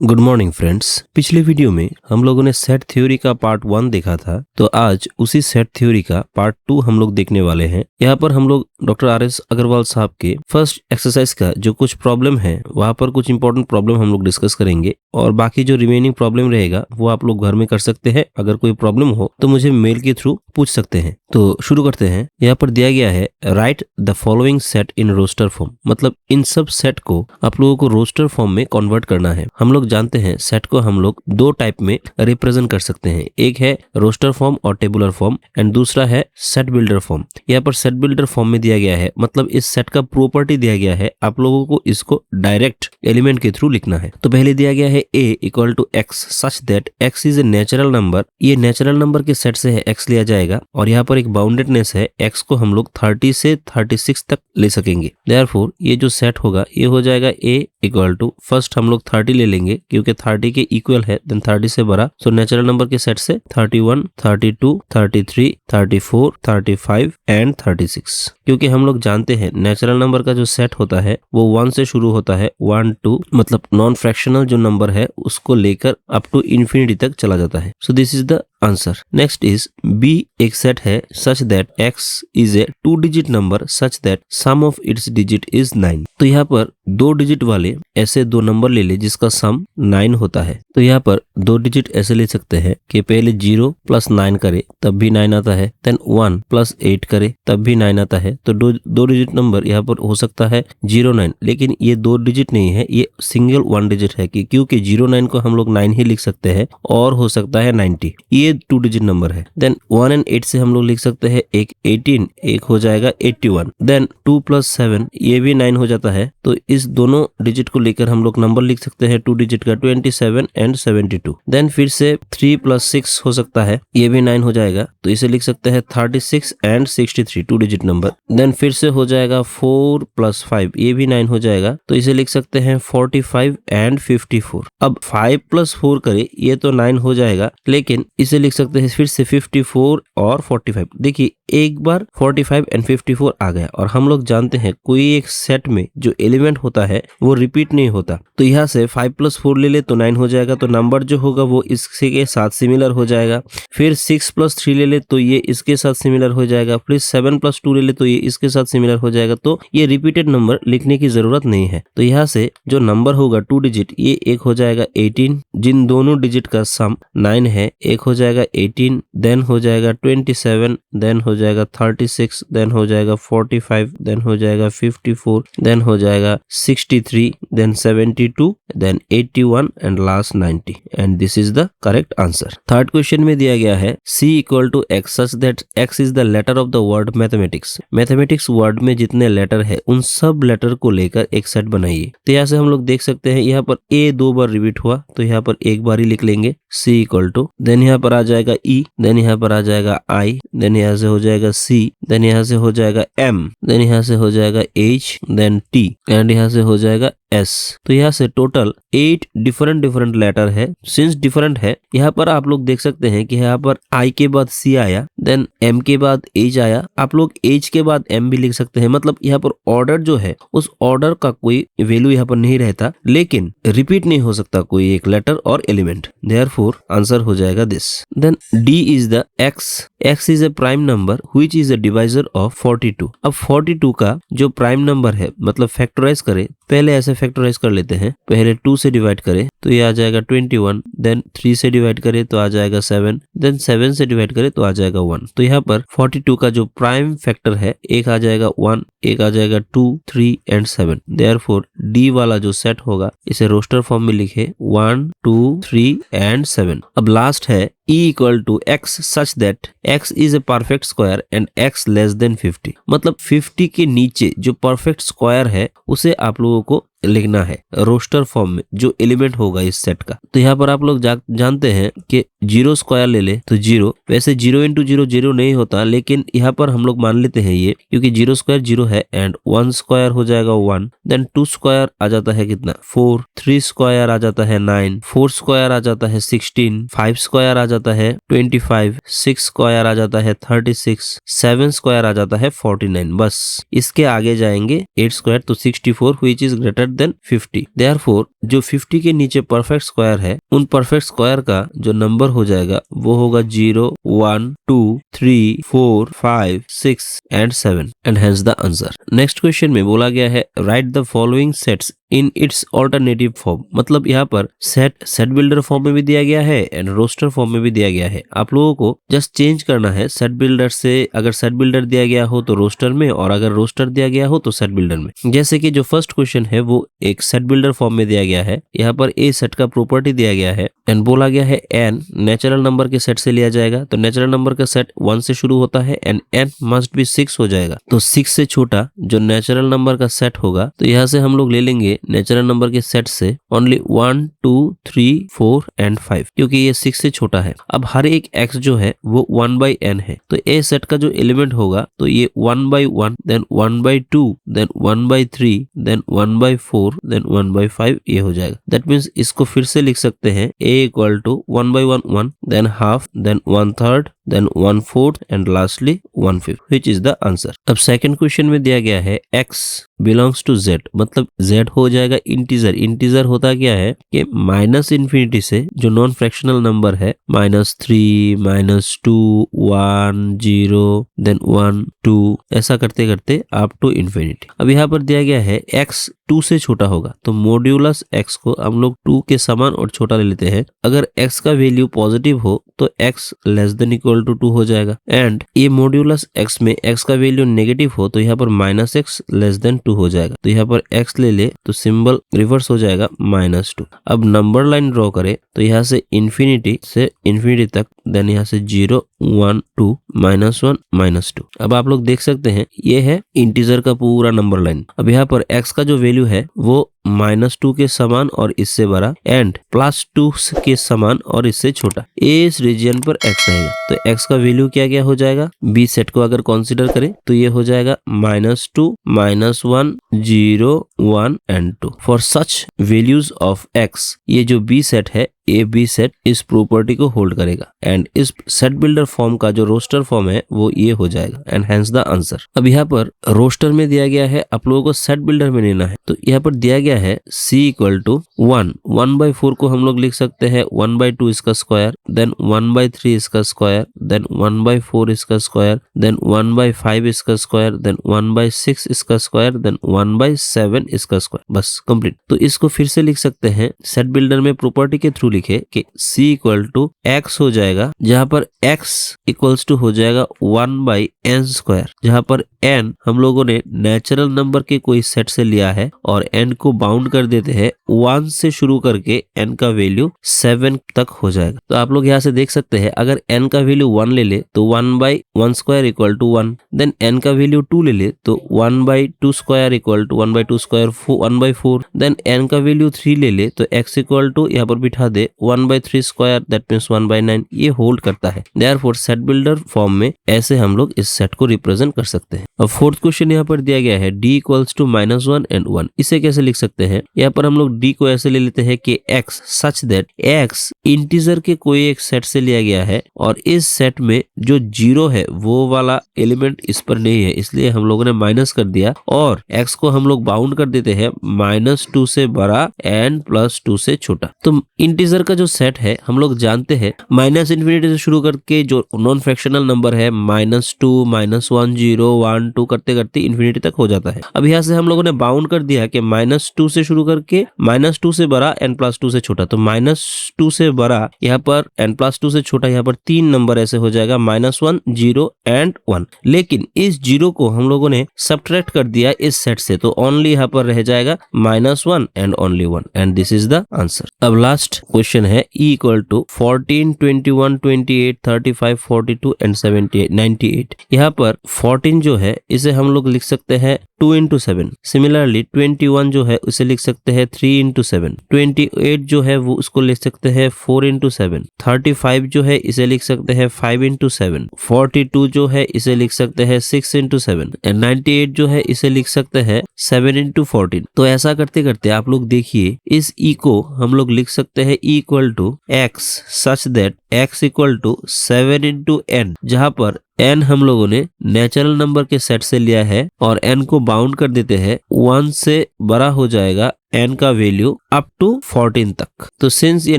Good morning friends. पिछले video में हम लोगों ने सेट थ्योरी का पार्ट 1 देखा था, तो आज उसी सेट थ्योरी का पार्ट 2 हम लोग देखने वाले हैं। यहाँ पर हम लोग डॉक्टर आर.एस. अग्रवाल साहब के फर्स्ट एक्सरसाइज का जो कुछ प्रॉब्लम है वहाँ पर कुछ इंपॉर्टेंट प्रॉब्लम हम लोग डिस्कस करेंगे, और बाकी जो रिमेनिंग प्रॉब्लम रहेगा वो आप लोग घर में कर सकते हैं। अगर कोई प्रॉब्लम हो तो मुझे मेल के थ्रू पूछ सकते हैं। तो शुरू करते हैं। यहाँ पर दिया गया है write the following set in roster form, मतलब इन सब सेट को आप लोगों को रोस्टर फॉर्म में कन्वर्ट करना है। हम लोग जानते हैं सेट को हम लोग दो टाइप में रिप्रेजेंट कर सकते हैं, एक है रोस्टर फॉर्म और टेबुलर फॉर्म, एंड दूसरा है सेट बिल्डर फॉर्म। यहाँ पर सेट बिल्डर फॉर्म में दिया गया है, मतलब इस सेट का प्रॉपर्टी दिया गया है, आप लोगों को इसको डायरेक्ट एलिमेंट के थ्रू लिखना है। तो पहले दिया गया है a equal to x such that x is a natural number. ये नेचुरल नंबर के सेट से है x लिया जाएगा, और यहाँ पर एक बाउंडेडनेस है, x को हम लोग 30 से 36 तक ले सकेंगे। देयरफॉर ये जो सेट होगा ये हो जाएगा a इक्वल टू, फर्स्ट हम लोग 30 ले लेंगे क्योंकि 30 के इक्वल है, देन 30 से बड़ा, सो नेचुरल नंबर के सेट से 31, 32, 33, 34, 35 एंड 36। क्योंकि हम लोग जानते हैं नेचुरल नंबर का जो सेट होता है वो 1 से शुरू होता है, 1 2, मतलब नॉन फ्रैक्शनल जो नंबर है उसको लेकर अप टू इन्फिनिटी तक चला जाता है। So this is the answer. Next is B एक सेट है such that x is a 2 digit number such that sum of its digit is 9। तो यहाँ पर 2 डिजिट वाले ऐसे दो नंबर ले ले जिसका सम 9 होता है। तो यहाँ पर 2 डिजिट ऐसे ले सकते हैं कि पहले 0 प्लस 9 करे तब भी 9 आता है, देन 1 प्लस 8 करे तब भी 9 आता है। तो दो डिजिट नंबर यहाँ पर हो सकता है 09, लेकिन ये 2 डिजिट नहीं है, ये सिंगल 1 डिजिट है क्योंकि 09 को हम लोग 9 ही लिख सकते हैं, और हो सकता है 90, ये 2 डिजिट नंबर है। देन 1 एंड 8 से हम लोग लिख सकते हैं एक 18, एक हो जाएगा 81, देन 2 प्लस 7 ये भी 9 हो जाता है। तो इस दोनों डिजिट को लेकर हम लोग नंबर लिख सकते हैं 2 डिजिट का 27 एंड 72। देन फिर से 3 प्लस 6 हो सकता है, ये भी 9 हो जाएगा, तो इसे लिख सकते हैं 36 एंड 63, 2 डिजिट नंबर। देन फिर से हो जाएगा 4 प्लस 5, ये भी 9 हो जाएगा, तो इसे लिख सकते हैं 45 एंड 54। अब 5 प्लस 4 करे ये तो 9 हो जाएगा, लेकिन इसे लिख सकते हैं फिर से 54 और 45। देखिए एक बार 45 एंड 54 आ गया, और हम लोग जानते हैं कोई एक सेट में जो एलिमेंट होता है वो रिपीट नहीं होता। तो यहाँ से 5 प्लस 4 ले ले तो 9 हो जाएगा, तो नंबर जो होगा वो इसके के साथ सिमिलर हो जाएगा। फिर 6 प्लस 3 ले ले तो ये इसके साथ सिमिलर हो जाएगा, फिर 7 प्लस 2 ले ले तो ये इसके साथ सिमिलर हो जाएगा। तो ये रिपीटेड नंबर लिखने की जरूरत नहीं है। तो यहाँ से जो नंबर होगा 2 डिजिट, ये एक हो जाएगा 18, जिन दोनों डिजिट का सम 9 है, एक हो जाएगा 18, देन हो जाएगा 27, देन हो जाएगा 36, देन हो जाएगा 45, देन हो जाएगा 54, देन हो जाएगा 63, then 72, then 81 and last 90, and this is the correct answer. Third question में दिया गया है c equal to x such that x is the letter of the word mathematics. Mathematics word में जितने लेटर है उन सब लेटर को लेकर एक सेट बनाइए। तो यहाँ से हम लोग देख सकते हैं यहाँ पर a 2 बार रिपीट हुआ, तो यहाँ पर एक बार ही लिख लेंगे c इक्वल टू, देन यहाँ पर आ जाएगा e, देन यहाँ पर आ जाएगा i, देन यहाँ से हो जाएगा c, देन यहाँ से हो जाएगा m, देन यहाँ से हो जाएगा h, देन t, एंड यहाँ से हो जाएगा s। तो यहाँ से टोटल 8 डिफरेंट लेटर है। सिंस डिफरेंट है, यहाँ पर आप लोग देख सकते हैं कि यहाँ पर i के बाद c आया, देन m के बाद h आया, आप लोग h के बाद m भी लिख सकते हैं। मतलब यहाँ पर ऑर्डर जो है उस ऑर्डर का कोई वैल्यू यहाँ पर नहीं रहता, लेकिन रिपीट नहीं हो सकता कोई एक लेटर और एलिमेंट। देयरफॉर आंसर हो जाएगा this. Then d is the x is a prime number which is a divisor of 42। अब 42 का जो प्राइम नंबर है, मतलब फैक्टराइज करे, पहले ऐसे फैक्टराइज कर लेते हैं। पहले 2 से डिवाइड करें तो ये आ जाएगा 21, देन 3 से डिवाइड करें तो आ जाएगा 7, देन 7 से डिवाइड करें तो आ जाएगा 1। तो यहाँ पर 42 का जो प्राइम फैक्टर है, एक आ जाएगा 1, एक आ जाएगा 2, 3 एंड 7। देयरफॉर डी वाला जो सेट होगा इसे रोस्टर फॉर्म में लिखे 1 2 3 एंड 7। अब लास्ट है e equal to x such that x is a perfect square and x less than 50। मतलब 50 के नीचे जो परफेक्ट स्क्वायर है उसे आप लोगों को लिखना है रोस्टर फॉर्म में, जो एलिमेंट होगा इस सेट का। तो यहाँ पर आप लोग जानते हैं कि 0 स्क्वायर ले ले तो 0, वैसे 0 इंटू 0 0 नहीं होता, लेकिन यहाँ पर हम लोग मान लेते हैं ये, क्योंकि 0 स्क्वायर 0 है, एंड 1 स्क्वायर हो जाएगा 1, देन 2 स्क्वायर आ जाता है कितना 4, 3 स्क्वायर आ जाता है 9, 4 स्क्वायर आ जाता है 16, 5 स्क्वायर आ जाता है 25, 6 स्क्वायर आ जाता है 36, 7 स्क्वायर आ जाता है 49। बस इसके आगे जाएंगे 8 स्क्वायर तो 64 which is greater than 50। Therefore जो 50 के नीचे परफेक्ट स्क्वायर है, उन परफेक्ट स्क्वायर का जो नंबर हो जाएगा वो होगा 0, 1, 2, 3, 4, 5, 6 and 7 and hence the answer. Next question में बोला गया है write the following sets in its alternative form. मतलब यहाँ पर सेट बिल्डर फॉर्म में भी दिया गया है एंड रोस्टर फॉर्म में भी दिया गया है। आप लोगों को जस्ट चेंज करना है सेट बिल्डर से, अगर सेट बिल्डर दिया गया हो तो रोस्टर में, और अगर रोस्टर दिया गया हो तो सेट बिल्डर में। जैसे कि जो फर्स्ट क्वेश्चन है वो एक सेट बिल्डर फॉर्म में दिया गया है। यहाँ पर ए सेट का प्रॉपर्टी दिया गया है एंड बोला गया है एन नेचुरल नंबर के सेट से लिया जाएगा। तो नेचुरल नंबर का सेट 1 से शुरू होता है एंड एन मस्ट बी 6 हो जाएगा। तो 6 से छोटा जो नेचुरल नंबर का सेट होगा, तो यहाँ से हम लोग ले लेंगे नेचुरल नंबर के सेट से ओनली 1, 2, 3, 4 एंड 5, क्योंकि ये 6 से छोटा है। अब हर एक x जो है वो 1/n है, तो ए सेट का जो एलिमेंट होगा तो ये 1/1, देन 1/2, देन 1/3, देन 1/4, देन 1/5 ये हो जाएगा। दैट मीन्स इसको फिर से लिख सकते हैं a equal to 1/1 1, then half, then 1/3, then 1/4 and lastly 1/5 which is the answer. अब सेकंड क्वेश्चन में दिया गया है x बिलोंग्स टू z, मतलब z हो जाएगा इंटीजर। इंटीजर होता क्या है कि माइनस इन्फिनिटी से जो नॉन फ्रैक्शनल नंबर है -3, -2, 1, 0, देन 1, 2 ऐसा करते करते अप टू इन्फिनिटी। अब यहाँ पर दिया गया है x 2 से छोटा होगा, तो मॉड्यूलस x को हम लोग 2 के समान और छोटा ले लेते हैं। अगर x का वैल्यू पॉजिटिव हो तो x less than equal to 2 हो जाएगा, एंड ये मॉड्यूलस x में x का वैल्यू नेगेटिव हो तो यहाँ पर -x लेस देन 2 हो जाएगा। तो यहाँ पर x ले ले तो सिंबल रिवर्स हो जाएगा -2। अब नंबर लाइन ड्रॉ करें तो यहाँ से इन्फिनिटी से इन्फिनिटी तक, देन यहाँ से 0, 1, 2, -1, -2। अब आप लोग देख सकते हैं ये है इंटीजर का पूरा नंबर लाइन। अब यहाँ पर x का जो वैल्यू है वो -2 के समान और इससे बड़ा, एंड +2 के समान और इससे छोटा। इस रीजन पर x रहेगा, तो x का वैल्यू क्या क्या हो जाएगा, b सेट को अगर कंसीडर करें तो ये हो जाएगा -2, -1, 0, 1 and 2। For such values of x, ये जो b सेट है ए बी सेट इस प्रॉपर्टी को होल्ड करेगा, एंड इस सेट बिल्डर फॉर्म का जो रोस्टर फॉर्म है वो ये हो जाएगा, एंड हेंस द आंसर। अब यहाँ पर रोस्टर में दिया गया है, आप लोगों को सेट बिल्डर में लेना है। तो यहाँ पर दिया गया है c इक्वल टू 1, 1/4 को हम लोग लिख सकते हैं 1/2 इसका स्क्वायर, देन 1/3 इसका स्क्वायर, देन 1/4 इसका स्क्वायर, देन 1/5 इसका स्क्वायर, देन 1/6 इसका स्क्वायर, देन 1/7 इसका स्क्वायर। बस कंप्लीट। तो इसको फिर से लिख सकते हैं सेट बिल्डर में प्रॉपर्टी के थ्रू लिखे कि c इक्वल टू x हो जाएगा, जहां पर x इक्वल्स टू हो जाएगा 1/n स्क्वायर, जहां पर n हम लोगों ने नेचुरल नंबर के कोई सेट से लिया है और n को बाउंड कर देते हैं 1 से शुरू करके n का वैल्यू 7 तक हो जाएगा। तो आप लोग यहाँ से देख सकते हैं अगर n का वैल्यू 1 ले ले तो 1/1 square equal to 1, then n का वैल्यू 2 ले ले तो 1/2 square equal to 1/2 square 1/4, then n का वैल्यू 3 ले ले तो x इक्वल टू यहाँ पर बिठा दे 1/3 स्क्वायर, दैट मीन्स 1/9। ये होल्ड करता है। देयरफॉर सेट बिल्डर फॉर्म में ऐसे हम लोग इस सेट को रिप्रेजेंट कर सकते हैं। अब फोर्थ क्वेश्चन यहाँ पर दिया गया है d इक्वल्स टू -1 एंड 1। इसे कैसे लिख सकते हैं, यहाँ पर हम लोग d को ऐसे ले लेते हैं कि x such that x integer के कोई एक सेट से लिया गया है और इस सेट में जो 0 है वो वाला एलिमेंट इस पर नहीं है, इसलिए हम लोगों ने माइनस कर दिया, और x को हम लोग बाउंड कर देते हैं -2 से बड़ा एंड +2 से छोटा। तो इंटीजर का जो सेट है हम लोग जानते हैं माइनस इन्फिनिटी से शुरू करके जो नॉन फ्रैक्शनल नंबर है -2, -1, 0, 1, 2 करते करते इन्फिनिटी तक हो जाता है। अब यहाँ से हम लोगों ने बाउंड कर दिया कि -2 से शुरू करके -2 से बड़ा एंड +2 से छोटा। तो -2 से बड़ा यहाँ पर एंड +2 से छोटा, यहाँ पर 3 नंबर ऐसे हो जाएगा -1, 0 एंड 1। लेकिन इस 0 को हम लोगों ने सब्ट्रैक्ट कर दिया इस सेट से, तो ओनली यहाँ पर रह जाएगा -1 and only 1, and this is the answer. अब लास्ट क्वेश्चन है e इक्वल टू 14, 21, 28, 35, 42 एंड 98। यहाँ पर 14 जो है इसे हम लोग लिख सकते हैं 2 into 7। सिमिलरली 21 जो है उसे लिख सकते हैं 3 into 7। 28 जो है वो उसको लिख सकते हैं 4 into 7। 35 जो है इसे लिख सकते हैं 5 into 7। 42 जो है इसे लिख सकते हैं 6 into 7 एंड 98 जो है इसे लिख सकते हैं 7 into 14। तो ऐसा करते करते आप लोग देखिए इस e को हम लोग लिख सकते हैं e equal to x such that x equal to 7 into n, जहां पर n हम लोगों ने नेचुरल नंबर के सेट से लिया है और n को बाउंड कर देते हैं 1 से बड़ा हो जाएगा n का वैल्यू अप टू 14 तक। तो सिंस ये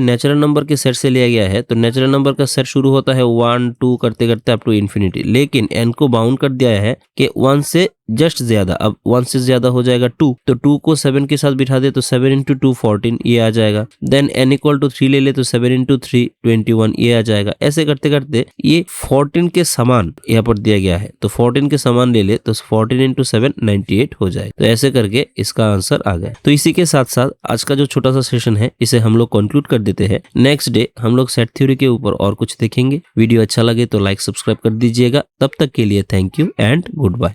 नेचुरल नंबर के सेट से लिया गया है तो नेचुरल नंबर का सेट शुरू होता है 1 2 करते करते अप टू इन्फिनिटी, लेकिन n को बाउंड कर दिया है कि 1 से जस्ट ज्यादा। अब 1 से ज्यादा हो जाएगा 2, तो 2 को 7 के साथ बिठा दे तो 7 इंटू 2 14 ये आ जाएगा। देन n इक्वल टू 3 ले ले तो 7 इंटू 3 21 ये आ जाएगा। ऐसे करते करते ये 14 के समान यहाँ पर दिया गया है, तो 14 के समान ले ले तो 14 इंटू 7 98 हो जाएगा। तो ऐसे करके इसका आंसर आ गया। तो इसी के साथ साथ आज का जो छोटा सा सेशन है इसे हम लोग कंक्लूड कर देते हैं। नेक्स्ट डे हम लोग सेट थ्योरी के ऊपर और कुछ देखेंगे। वीडियो अच्छा लगे तो लाइक सब्सक्राइब कर दीजिएगा। तब तक के लिए thank you and good bye.